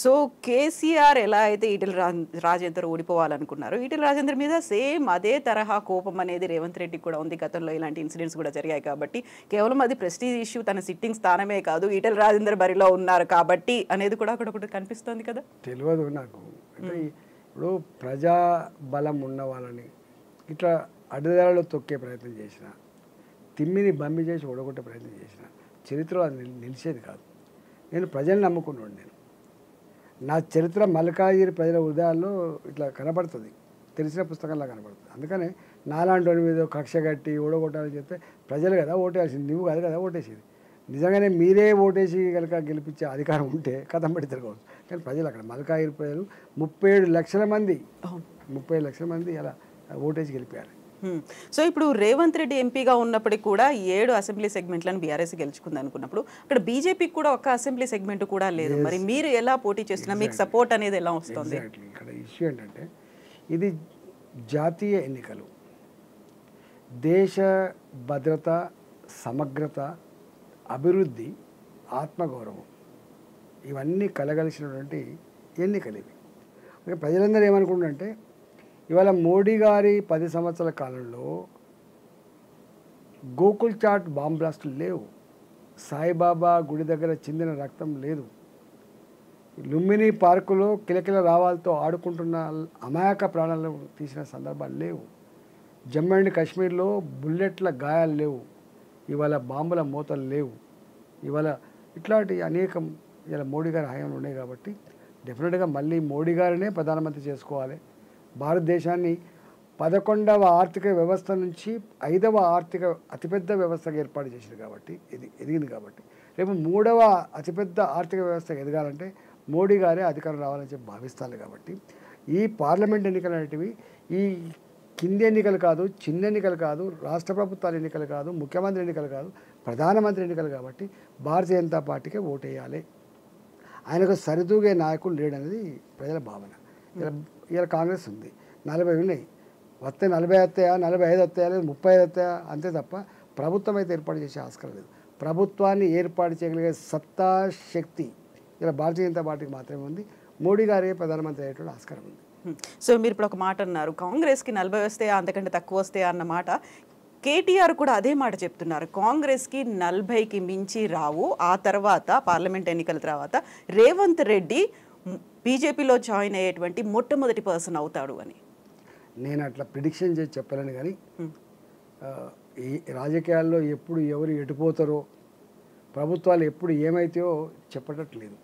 So KCR ఎలా అయితే రాజేందర్ ఓడిపోవాలనుకున్నారు, ఈటెల రాజేందర్ మీద సేమ్ అదే తరహా కోపం అనేది రేవంత్ రెడ్డికి కూడా ఉంది. గతంలో ఇలాంటి ఇన్సిడెంట్స్ కూడా జరిగాయి కాబట్టి కేవలం అది ప్రెస్టీజ్ ఇష్యూ, తన సిట్టింగ్ స్థానమే కాదు, ఈటెల రాజేందర్ బరిలో ఉన్నారు కాబట్టి అనేది కూడా అక్కడ కనిపిస్తుంది కదా. తెలియదు నాకు. అంటే ఇప్పుడు ప్రజా బలం ఉన్న వాళ్ళని ఇట్లా అడ్డదారిలో తొక్కే ప్రయత్నం చేసిన, తిమ్మిని బమ్మి చేసి ఓడగొట్టే ప్రయత్నం చేసిన చరిత్రలో అది నిలిచేది కాదు. నేను ప్రజల్ని నమ్ముకున్నాను. నా చరిత్ర మల్కాజిగిరి ప్రజల హృదయాల్లో ఇట్లా కనబడుతుంది, తెలిసిన పుస్తకంలా కనబడుతుంది. అందుకనే నాలాంటి మీద కక్ష కట్టి ఓడగొట్టాలని చెప్తే ప్రజలు కదా ఓటేయాల్సింది, నువ్వు కాదు కదా ఓటేసేది. నిజంగానే మీరే ఓటేసి కనుక గెలిపించే అధికారం ఉంటే కథం పెట్టి తిరగవచ్చు. కానీ ప్రజలు అక్కడ మల్కాజిగిరి ప్రజలు 37 లక్షల మంది అలా ఓటేసి గెలిపారు. సో ఇప్పుడు రేవంత్ రెడ్డి ఎంపీగా ఉన్నప్పటికీ కూడా 7 అసెంబ్లీ సెగ్మెంట్లను బీఆర్ఎస్ గెలుచుకుంది అనుకున్నప్పుడు అక్కడ బీజేపీకి కూడా ఒక అసెంబ్లీ సెగ్మెంట్ కూడా లేదు. మరి మీరు ఎలా పోటీ చేస్తున్నా, మీకు సపోర్ట్ అనేది ఎలా వస్తుంది? ఇక్కడ ఇష్యూ ఏంటంటే ఇది జాతీయ ఎన్నికలు, దేశ భద్రత, సమగ్రత, అభివృద్ధి, ఆత్మగౌరవం ఇవన్నీ కలగలిసినటువంటి ఎన్నికలు ఇవి. ప్రజలందరూ ఏమనుకుంటారంటే ఇవాళ మోడీ గారి 10 సంవత్సరాల కాలంలో గోకుల్ చాట్ బాంబ్ బ్లాస్టులు లేవు, సాయిబాబా గుడి దగ్గర చిందిన రక్తం లేదు, లుంబిని పార్కులో కిలకిల రావాలతో ఆడుకుంటున్న అమాయక ప్రాణాలు తీసిన సందర్భాలు లేవు, జమ్మూ అండ్ కాశ్మీర్లో బుల్లెట్ల గాయాలు లేవు, ఇవాళ బాంబుల మూతలు లేవు. ఇవాళ ఇట్లాంటి అనేకం ఇలా మోడీ గారి హయాంలో ఉన్నాయి. కాబట్టి డెఫినెట్గా మళ్ళీ మోడీ గారినే ప్రధానమంత్రి చేసుకోవాలి. భారతదేశాన్ని 11వ ఆర్థిక వ్యవస్థ నుంచి 5వ ఆర్థిక అతిపెద్ద వ్యవస్థగా ఏర్పాటు చేసింది కాబట్టి ఎదిగింది. కాబట్టి రేపు 3వ అతిపెద్ద ఆర్థిక వ్యవస్థ ఎదగాలంటే మోడీ గారే అధికారం రావాలని చెప్పి భావిస్తారు. కాబట్టి ఈ పార్లమెంట్ ఎన్నికలు అనేటివి ఈ కింది ఎన్నికలు కాదు, చిన్న ఎన్నికలు కాదు, రాష్ట్ర ప్రభుత్వాల ఎన్నికలు కాదు, ముఖ్యమంత్రి ఎన్నికలు కాదు, ప్రధానమంత్రి ఎన్నికలు. కాబట్టి భారతీయ జనతా పార్టీకే ఓటేయాలి. ఆయనకు సరితూగే నాయకుడు లేడనేది ప్రజల భావన. ఇలా కాంగ్రెస్ ఉంది, 40 ఉన్నాయి, వస్తే 40 వస్తాయా, 45 వస్తాయా, లేదు 35 వస్తాయా, అంతే తప్ప ప్రభుత్వం అయితే ఏర్పాటు చేసే ఆస్కారం లేదు. ప్రభుత్వాన్ని ఏర్పాటు చేయగలిగే సత్తా, శక్తి ఇలా భారతీయ జనతా పార్టీకి మాత్రమే ఉంది. మోడీ గారే ప్రధానమంత్రి అయ్యేటువంటి ఆస్కారం ఉంది. సో మీరు ఇప్పుడు ఒక మాట అన్నారు, కాంగ్రెస్కి 40 వస్తాయా అంతకంటే తక్కువ వస్తాయా అన్న మాట. కేటీఆర్ కూడా అదే మాట చెప్తున్నారు, కాంగ్రెస్కి 40కి మించి రావు, ఆ తర్వాత పార్లమెంట్ ఎన్నికల తర్వాత రేవంత్ రెడ్డి బీజేపీలో జాయిన్ అయ్యేటువంటి మొట్టమొదటి పర్సన్ అవుతాడు అని. నేను అట్లా ప్రిడిక్షన్ చేసి చెప్పలేను. కానీ ఈ రాజకీయాల్లో ఎప్పుడు ఎవరు ఎటుపోతారో, ప్రభుత్వాలు ఎప్పుడు ఏమైతాయో చెప్పటట్లేదు.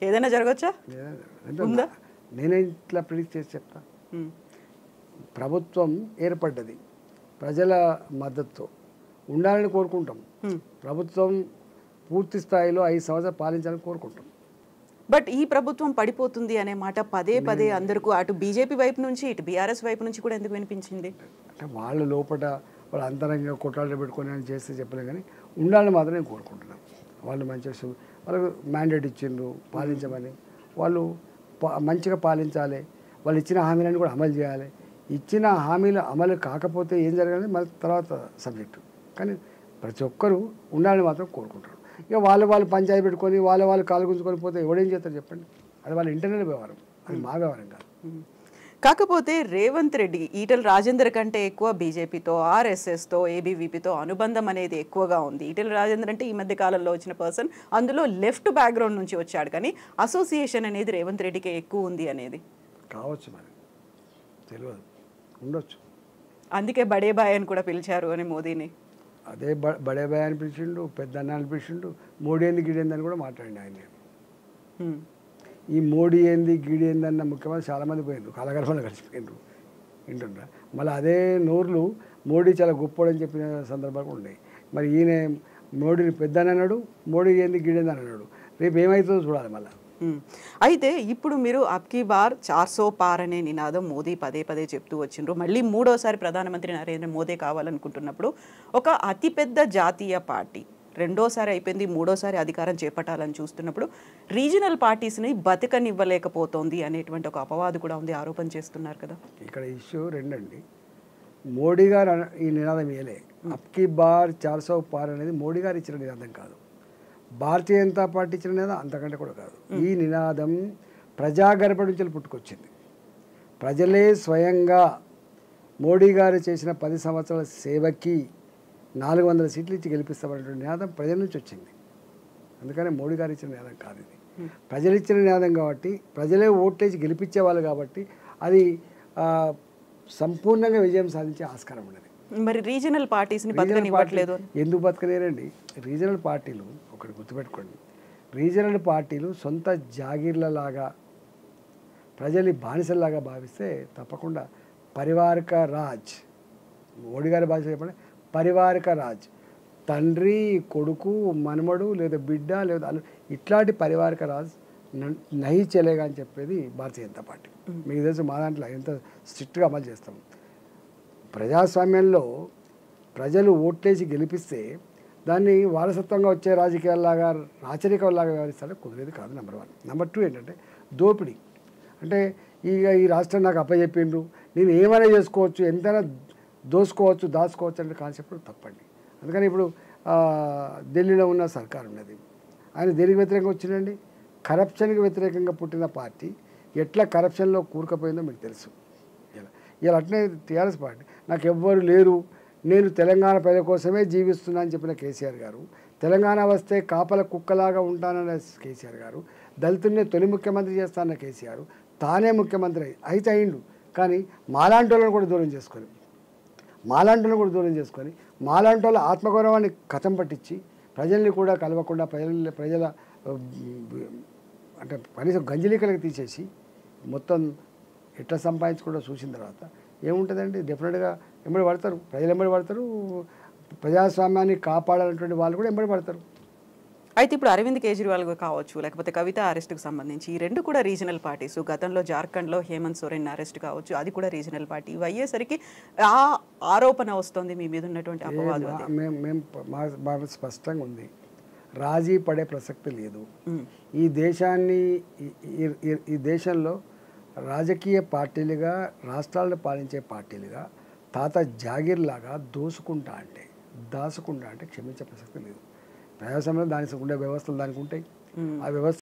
ఏదైనా జరగచ్చా? నేనే ఇట్లా ప్రిడిక్ట్ చేసి చెప్తా. ప్రభుత్వం ఏర్పడ్డది ప్రజల మద్దతుతో ఉండాలని కోరుకుంటాం. ప్రభుత్వం పూర్తి స్థాయిలో 5 సంవత్సరాలు పాలించాలని కోరుకుంటాం. బట్ ఈ ప్రభుత్వం పడిపోతుంది అనే మాట పదే అందరికీ అటు బీజేపీ వైపు నుంచి ఇటు బీఆర్ఎస్ వైపు నుంచి కూడా ఎందుకు వినిపించింది? అంటే వాళ్ళ లోపల వాళ్ళ అంతరంగా కొట్లాటలు పెట్టుకొని అని చేస్తే చెప్పలేం. కానీ ఉండాలని మాత్రం నేను కోరుకుంటున్నాను. వాళ్ళు మంచిగా వాళ్ళకు మ్యాండేట్ ఇచ్చిండ్రు పాలించమని, వాళ్ళు మంచిగా పాలించాలి, వాళ్ళు ఇచ్చిన హామీలను కూడా అమలు చేయాలి. ఇచ్చిన హామీలు అమలు కాకపోతే ఏం జరగాలి మళ్ళీ తర్వాత సబ్జెక్టు. కానీ ప్రతి ఒక్కరూ ఉండాలని మాత్రం కోరుకుంటారు. ఇక వాళ్ళు పంచాయతీ పెట్టుకొని వాళ్ళు కాలు గుంజుకొని పోతే ఎవడేం చేస్తారు చెప్పండి? అది వాళ్ళ ఇంటర్నల్ వ్యవహారం, అది మా వ్యవహారం కాదు. కాకపోతే రేవంత్ రెడ్డి ఈటెల రాజేందర్ కంటే ఎక్కువ బీజేపీతో, ఆర్ఎస్ఎస్తో, ఏబీవీపీతో అనుబంధం అనేది ఎక్కువగా ఉంది. ఈటెల రాజేందర్ అంటే ఈ మధ్య కాలంలో వచ్చిన పర్సన్, అందులో లెఫ్ట్ బ్యాక్గ్రౌండ్ నుంచి వచ్చాడు. కానీ అసోసియేషన్ అనేది రేవంత్ రెడ్డికి ఎక్కువ ఉంది అనేది కావచ్చు, మరి తెలియదు, ఉండొచ్చు. అందుకే బడే బాయ్ అని కూడా పిలిచారు అని మోదీని. అదే బడే బాయ్ అని పిలిచిండు, పెద్ద అన్న అని పిలిచిండు, మోడీ ఏంది గిడేంది అని కూడా మాట్లాడిండు ఆయన. ఈ మోడీ ఏంది గిడి ఏంది అన్న ముఖ్యమంత్రి చాలామంది పోయిండ్రు, కలగలమని కలిసిపోయిండ్రు వింటుండ్రా. మళ్ళీ అదే నోర్లు మోడీ చాలా గొప్పోడని చెప్పిన సందర్భాలు ఉన్నాయి. మరి ఈయన మోడీని పెద్ద అని అన్నాడు, మోడీ ఏంది గిడేంది అని అన్నాడు. రేపు ఏమవుతుందో చూడాలి మళ్ళీ. అయితే ఇప్పుడు మీరు అబ్కీ బార్ 400 పార్ అనే నినాదం మోదీ పదే చెప్తూ వచ్చిండ్రు. మళ్ళీ 3వసారి ప్రధానమంత్రి నరేంద్ర మోదీ కావాలనుకుంటున్నప్పుడు ఒక అతిపెద్ద జాతీయ పార్టీ 2వసారి అయిపోయింది, 3వసారి అధికారం చేపట్టాలని చూస్తున్నప్పుడు రీజనల్ పార్టీస్ని బతకనివ్వలేకపోతోంది అనేటువంటి ఒక అపవాదు కూడా ఉంది, ఆరోపణ చేస్తున్నారు కదా. ఇక్కడ ఇష్యూ రెండండి. మోడీ గారు ఈ నినాదం ఇయలే. అబ్కీ బార్ 400 పార్ అనేది మోడీ గారు ఇచ్చిన నినాదం కాదు. భారతీయ జనతా పార్టీ ఇచ్చిన నినాదం అంతకంటే కూడా కాదు. ఈ నినాదం ప్రజాగర్భ నుంచి పుట్టుకొచ్చింది. ప్రజలే స్వయంగా మోడీ గారు చేసిన 10 సంవత్సరాల సేవకి 400 సీట్లు ఇచ్చి గెలిపిస్తామనేటువంటి నినాదం ప్రజల నుంచి వచ్చింది. అందుకనే మోడీ గారు ఇచ్చిన నినాదం కాదు ఇది. ప్రజలు ఇచ్చిన నినాదం కాబట్టి, ప్రజలే ఓట్లేసి గెలిపించేవాళ్ళు కాబట్టి అది సంపూర్ణంగా విజయం సాధించే ఆస్కారం ఉన్నది. మరి రీజనల్ పార్టీస్ని బతకనివ్వట్లేదు. ఎందుకు బతకలేరండి? రీజనల్ పార్టీలు ఒకటి గుర్తుపెట్టుకోండి, రీజనల్ పార్టీలు సొంత జాగీర్లలాగా ప్రజల్ని బానిసల్లాగా భావిస్తే తప్పకుండా పరివారిక రాజ్, మోడీ గారి భాష చెప్పండి, పరివారిక రాజ్, తండ్రి కొడుకు మనమడు లేదా బిడ్డ లేదా ఇట్లాంటి పరివారిక రాజ్ నహి చెలేగా అని చెప్పేది భారతీయ జనతా పార్టీ. మీకు తెలుసు మా దాంట్లో ఎంత స్ట్రిక్ట్గా అమలు చేస్తాం. ప్రజాస్వామ్యంలో ప్రజలు ఓట్లేసి గెలిపిస్తే దాన్ని వారసత్వంగా వచ్చే రాజకీయాల్లాగా రాచరికంలాగా వ్యవహరిస్తారో కుదిరేది కాదు. నెంబర్ 1. నెంబర్ 2 ఏంటంటే దోపిడీ. అంటే ఈ రాష్ట్రం నాకు అప్పచెప్పిండ్రు, నేను ఏమైనా చేసుకోవచ్చు, ఎంతైనా దోసుకోవచ్చు దాచుకోవచ్చు అంటే కాన్సెప్ట్ తప్పండి. అందుకని ఇప్పుడు ఢిల్లీలో ఉన్న సర్కార్ ఉన్నది, ఆయన దేనికి వ్యతిరేకంగా వచ్చిందండి? కరప్షన్కి వ్యతిరేకంగా పుట్టిన పార్టీ ఎట్లా కరప్షన్లో కూరుకుపోయిందో మీకు తెలుసు. ఇలా అట్లనే టీఆర్ఎస్ పార్టీ నాకు ఎవ్వరు లేరు, నేను తెలంగాణ ప్రజల కోసమే జీవిస్తున్నా అని చెప్పిన కేసీఆర్ గారు, తెలంగాణ వస్తే కాపల కుక్కలాగా ఉంటానన్న కేసీఆర్ గారు, దళితుల్ని తొలి ముఖ్యమంత్రి చేస్తానన్న కేసీఆర్ తానే ముఖ్యమంత్రి అయితే అయిండు. కానీ మాలాంటి వాళ్ళని కూడా దూరం చేసుకొని మాలాంటి వాళ్ళ ఆత్మగౌరవాన్ని కథం పట్టించి ప్రజల్ని కూడా కలవకుండా ప్రజల అంటే కనీసం గంజలీకలకు తీసేసి మొత్తం ఎట్లా సంపాదించుకుంటూ చూసిన తర్వాత ఏముంటుందండి? డెఫినెట్గా ఎంబడి పడతారు, ప్రజలు ఎంబడి పడతారు, ప్రజాస్వామ్యాన్ని కాపాడాలన్నటువంటి వాళ్ళు కూడా ఎంబడి పడతారు. అయితే ఇప్పుడు అరవింద్ కేజ్రీవాల్ కావచ్చు, లేకపోతే కవిత అరెస్ట్కి సంబంధించి ఈ రెండు కూడా రీజనల్ పార్టీస్. గతంలో జార్ఖండ్లో హేమంత్ సోరెన్ అరెస్ట్ కావచ్చు, అది కూడా రీజనల్ పార్టీ. ఇవి అయ్యేసరికి ఆ ఆరోపణ వస్తుంది మీ మీద ఉన్నటువంటి అపవాదు. మేము స్పష్టంగా ఉంది, రాజీ పడే ప్రసక్తి లేదు. ఈ దేశంలో రాజకీయ పార్టీలుగా, రాష్ట్రాలను పాలించే పార్టీలుగా తాత జాగీర్లాగా దాచుకుంటా అంటే క్షమించే ప్రసక్తి లేదు. ప్రజాస్వామ్యంలో దానికి ఉండే వ్యవస్థలు దానికి ఉంటాయి. ఆ వ్యవస్థ